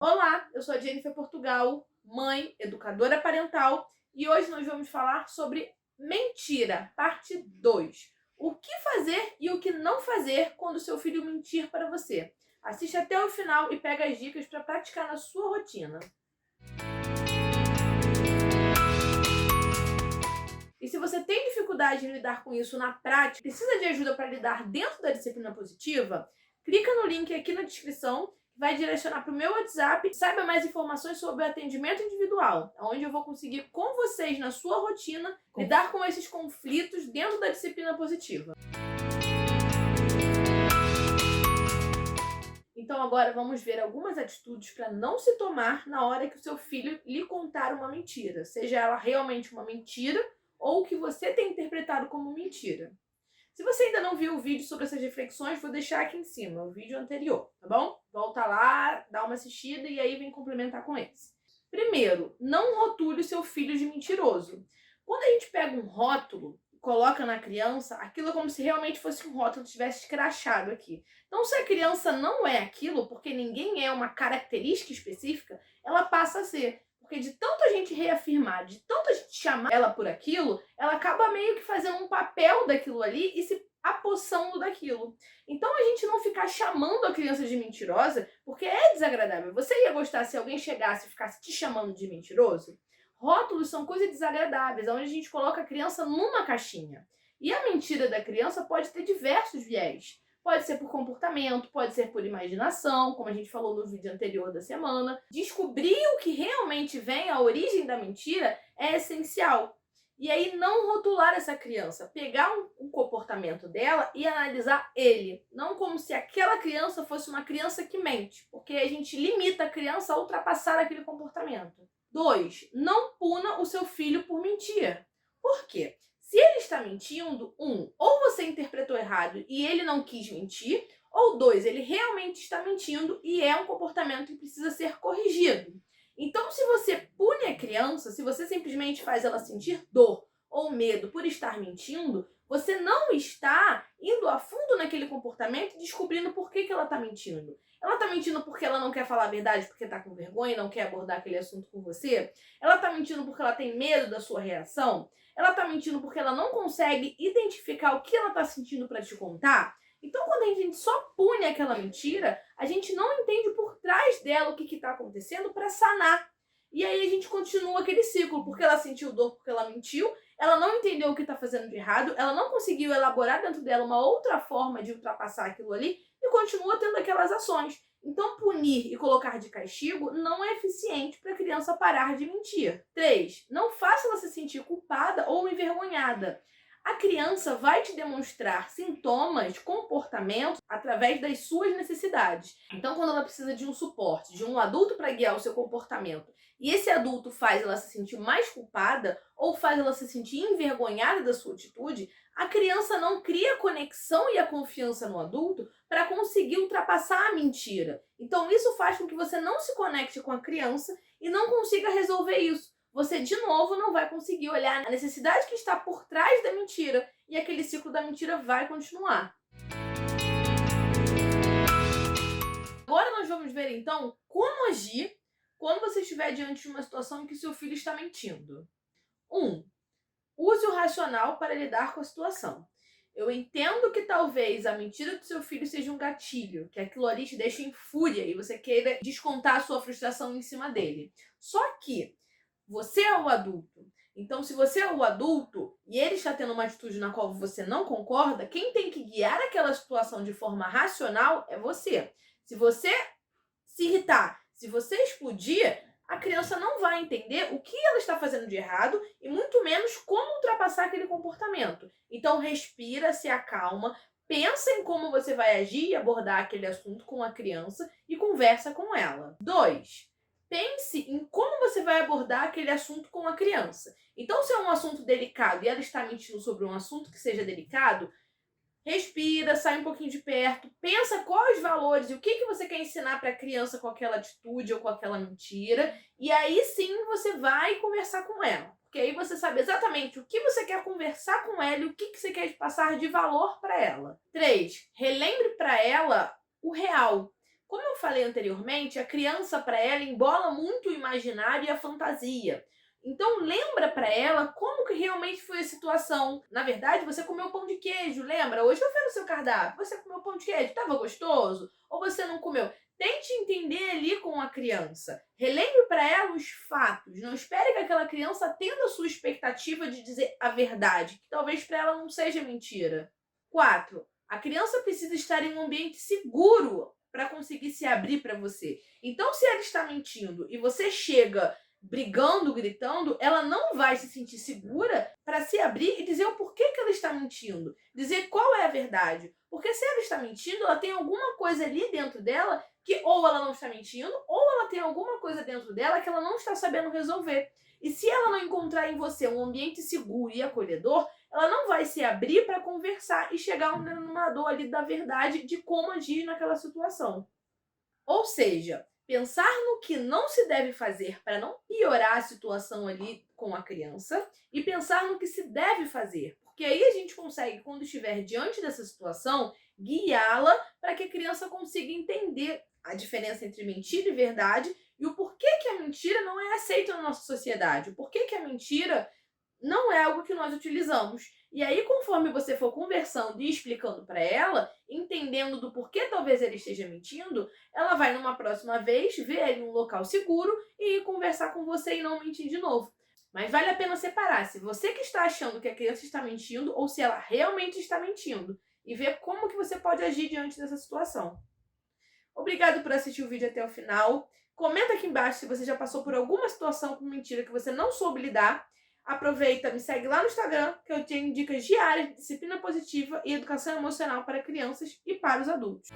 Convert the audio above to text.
Olá, eu sou a Jennifer Portugal, mãe, educadora parental, e hoje nós vamos falar sobre mentira, parte 2. O que fazer e o que não fazer quando seu filho mentir para você. Assiste até o final e pega as dicas para praticar na sua rotina. E se você tem dificuldade em lidar com isso na prática, precisa de ajuda para lidar dentro da disciplina positiva, clica no link aqui na descrição, que vai direcionar para o meu WhatsApp. Saiba mais informações sobre o atendimento individual, onde eu vou conseguir com vocês, na sua rotina, lidar com esses conflitos dentro da disciplina positiva. Então agora vamos ver algumas atitudes para não se tomar na hora que o seu filho lhe contar uma mentira, seja ela realmente uma mentira ou o que você tem interpretado como mentira. Se você ainda não viu o vídeo sobre essas reflexões, vou deixar aqui em cima, o vídeo anterior, tá bom? Volta lá, dá uma assistida e aí vem complementar com esse. Primeiro, não rotule o seu filho de mentiroso. Quando a gente pega um rótulo e coloca na criança, aquilo é como se realmente fosse um rótulo que tivesse escrachado aqui. Então, se a criança não é aquilo, porque ninguém é uma característica específica, ela passa a ser. Porque de tanto a gente reafirmar, de tanto a gente chamar ela por aquilo, ela acaba meio que fazendo um papel daquilo ali e se apossando daquilo. Então a gente não ficar chamando a criança de mentirosa, porque é desagradável. Você ia gostar se alguém chegasse e ficasse te chamando de mentiroso? Rótulos são coisas desagradáveis, onde a gente coloca a criança numa caixinha. E a mentira da criança pode ter diversos viés. Pode ser por comportamento, pode ser por imaginação, como a gente falou no vídeo anterior da semana. Descobrir o que realmente vem, a origem da mentira, é essencial. E aí não rotular essa criança, pegar um comportamento dela e analisar ele. Não como se aquela criança fosse uma criança que mente, porque a gente limita a criança a ultrapassar aquele comportamento. 2. Não puna o seu filho por mentir. Por quê? Se ele está mentindo, ou você interpretou errado e ele não quis mentir, ou 2, ele realmente está mentindo e é um comportamento que precisa ser corrigido. Então, se você pune a criança, se você simplesmente faz ela sentir dor ou medo por estar mentindo, você não está indo a fundo naquele comportamento e descobrindo por que ela está mentindo. Ela está mentindo porque ela não quer falar a verdade, porque está com vergonha e não quer abordar aquele assunto com você? Ela está mentindo porque ela tem medo da sua reação? Ela está mentindo porque ela não consegue identificar o que ela está sentindo para te contar? Então, quando a gente só pune aquela mentira, a gente não entende por trás dela o que está acontecendo para sanar. E aí a gente continua aquele ciclo, porque ela sentiu dor, porque ela mentiu, ela não entendeu o que está fazendo de errado, ela não conseguiu elaborar dentro dela uma outra forma de ultrapassar aquilo ali e continua tendo aquelas ações. Então, punir e colocar de castigo não é eficiente para a criança parar de mentir. 3. Não faça ela se sentir culpada ou envergonhada. A criança vai te demonstrar sintomas, comportamentos, através das suas necessidades. Então, quando ela precisa de um suporte, de um adulto para guiar o seu comportamento, e esse adulto faz ela se sentir mais culpada ou faz ela se sentir envergonhada da sua atitude, a criança não cria a conexão e a confiança no adulto para conseguir ultrapassar a mentira. Então, isso faz com que você não se conecte com a criança e não consiga resolver isso. Você, de novo, não vai conseguir olhar a necessidade que está por trás da mentira e aquele ciclo da mentira vai continuar. Agora nós vamos ver, então, como agir quando você estiver diante de uma situação em que seu filho está mentindo. 1. Use o racional para lidar com a situação. Eu entendo que talvez a mentira do seu filho seja um gatilho, que aquilo ali te deixa em fúria e você queira descontar a sua frustração em cima dele. Só que você é o adulto. Então, se você é o adulto e ele está tendo uma atitude na qual você não concorda, quem tem que guiar aquela situação de forma racional é você. Se você se irritar, se você explodir, a criança não vai entender o que ela está fazendo de errado e muito menos como ultrapassar aquele comportamento. Então, respira, se acalma, pensa em como você vai agir e abordar aquele assunto com a criança e conversa com ela. 2. Pense em como você vai abordar aquele assunto com a criança. Então, se é um assunto delicado e ela está mentindo sobre um assunto que seja delicado, respira, sai um pouquinho de perto, pensa quais valores e o que você quer ensinar para a criança com aquela atitude ou com aquela mentira, e aí sim você vai conversar com ela. Porque aí você sabe exatamente o que você quer conversar com ela e o que você quer passar de valor para ela. 3. Relembre para ela o real. Como eu falei anteriormente, a criança, para ela, embola muito o imaginário e a fantasia. Então lembra para ela como que realmente foi a situação. Na verdade, você comeu pão de queijo, lembra? Hoje eu fiz no seu cardápio. Você comeu pão de queijo, estava gostoso? Ou você não comeu? Tente entender ali com a criança. Relembre para ela os fatos. Não espere que aquela criança atenda a sua expectativa de dizer a verdade, que talvez para ela não seja mentira. 4. A criança precisa estar em um ambiente seguro para conseguir se abrir para você. Então, se ela está mentindo e você chega brigando, gritando, ela não vai se sentir segura para se abrir e dizer o porquê que ela está mentindo, dizer qual é a verdade. Porque se ela está mentindo, ela tem alguma coisa ali dentro dela que ou ela não está mentindo, ou ela tem alguma coisa dentro dela que ela não está sabendo resolver. E se ela não encontrar em você um ambiente seguro e acolhedor, ela não vai se abrir para conversar e chegar a um denominador ali da verdade de como agir naquela situação. Ou seja, pensar no que não se deve fazer para não piorar a situação ali com a criança e pensar no que se deve fazer. Porque aí a gente consegue, quando estiver diante dessa situação, guiá-la para que a criança consiga entender a diferença entre mentira e verdade e o porquê que a mentira não é aceita na nossa sociedade, o porquê que a mentira não é algo que nós utilizamos. E aí, conforme você for conversando e explicando para ela, entendendo do porquê talvez ele esteja mentindo, ela vai numa próxima vez ver ele em um local seguro e conversar com você e não mentir de novo. Mas vale a pena separar se você que está achando que a criança está mentindo ou se ela realmente está mentindo e ver como que você pode agir diante dessa situação. Obrigado por assistir o vídeo até o final. Comenta aqui embaixo se você já passou por alguma situação com mentira que você não soube lidar. Aproveita, me segue lá no Instagram, que eu tenho dicas diárias de disciplina positiva e educação emocional para crianças e para os adultos.